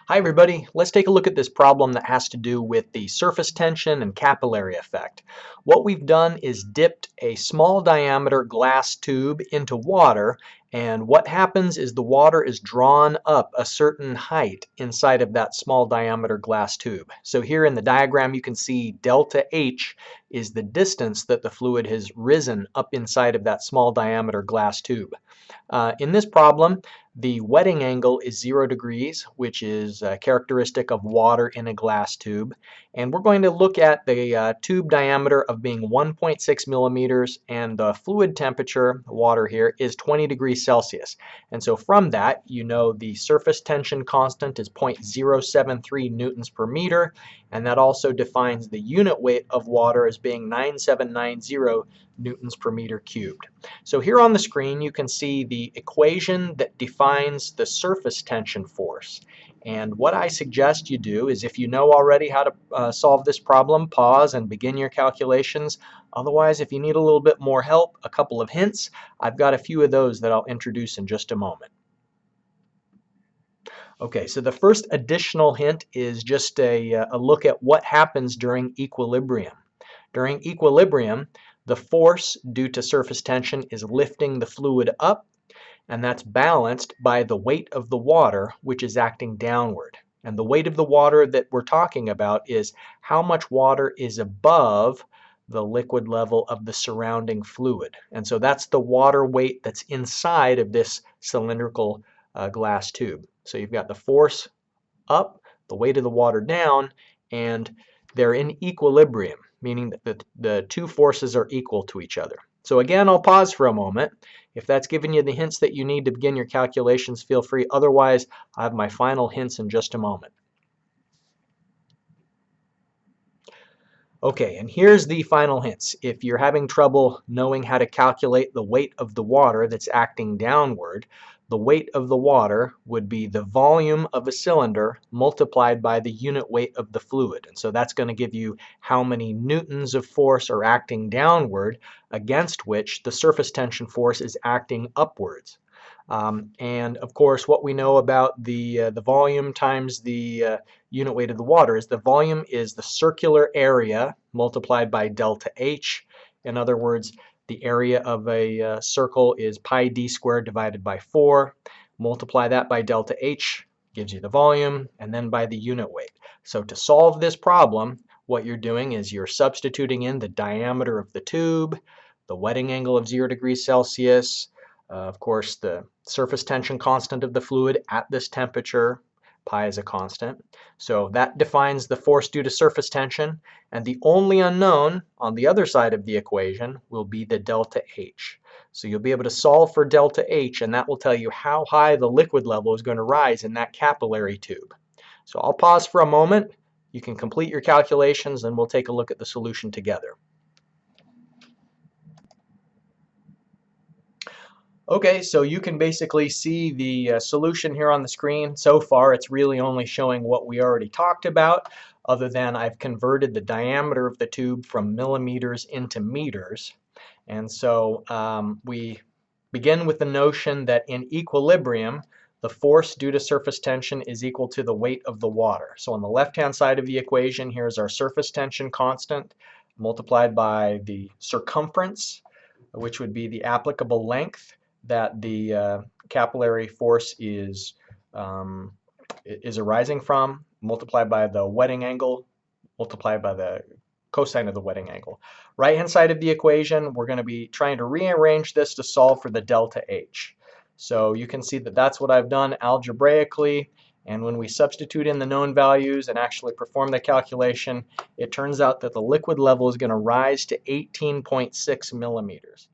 Hi everybody, let's take a look at this problem that has to do with the surface tension and capillary effect. What we've done is dipped a small diameter glass tube into water, and what happens is the water is drawn up a certain height inside of that small diameter glass tube. So here in the diagram you can see delta H is the distance that the fluid has risen up inside of that small diameter glass tube. In this problem, the wetting angle is 0 degrees, which is characteristic of water in a glass tube. And we're going to look at the tube diameter of being 1.6 millimeters, and the fluid temperature, water here, is 20 degrees Celsius. And so from that, you know the surface tension constant is 0.073 newtons per meter, and that also defines the unit weight of water as being 9790 newtons per meter cubed. So here on the screen you can see the equation that defines the surface tension force. And what I suggest you do is, if you know already how to solve this problem, pause and begin your calculations. Otherwise, if you need a little bit more help, a couple of hints, I've got a few of those that I'll introduce in just a moment. Okay, so the first additional hint is just a look at what happens during equilibrium. During equilibrium, the force due to surface tension is lifting the fluid up, and that's balanced by the weight of the water, which is acting downward. And the weight of the water that we're talking about is how much water is above the liquid level of the surrounding fluid. And so that's the water weight that's inside of this cylindrical glass tube. So you've got the force up, the weight of the water down, and they're in equilibrium, meaning that the two forces are equal to each other. So again, I'll pause for a moment. If that's giving you the hints that you need to begin your calculations, feel free. Otherwise, I have my final hints in just a moment. Okay, and here's the final hints. If you're having trouble knowing how to calculate the weight of the water that's acting downward, the weight of the water would be the volume of a cylinder multiplied by the unit weight of the fluid. And so that's going to give you how many newtons of force are acting downward against which the surface tension force is acting upwards. And of course, what we know about the volume times the unit weight of the water is the volume is the circular area multiplied by delta H. In other words, the area of a circle is pi d squared divided by 4. Multiply that by delta H, gives you the volume, and then by the unit weight. So to solve this problem, what you're doing is you're substituting in the diameter of the tube, the wetting angle of 0 degrees Celsius, of course, the surface tension constant of the fluid at this temperature, pi is a constant. So that defines the force due to surface tension, and the only unknown on the other side of the equation will be the delta H. So you'll be able to solve for delta H, and that will tell you how high the liquid level is going to rise in that capillary tube. So I'll pause for a moment. You can complete your calculations, and we'll take a look at the solution together. Okay, so you can basically see the solution here on the screen. So far, it's really only showing what we already talked about, other than I've converted the diameter of the tube from millimeters into meters. And so we begin with the notion that in equilibrium, the force due to surface tension is equal to the weight of the water. So on the left-hand side of the equation, here's our surface tension constant multiplied by the circumference, which would be the applicable length that the capillary force is arising from, multiplied by the wetting angle, multiplied by the cosine of the wetting angle. Right-hand side of the equation, we're going to be trying to rearrange this to solve for the delta H. So you can see that that's what I've done algebraically, and when we substitute in the known values and actually perform the calculation, it turns out that the liquid level is going to rise to 18.6 millimeters.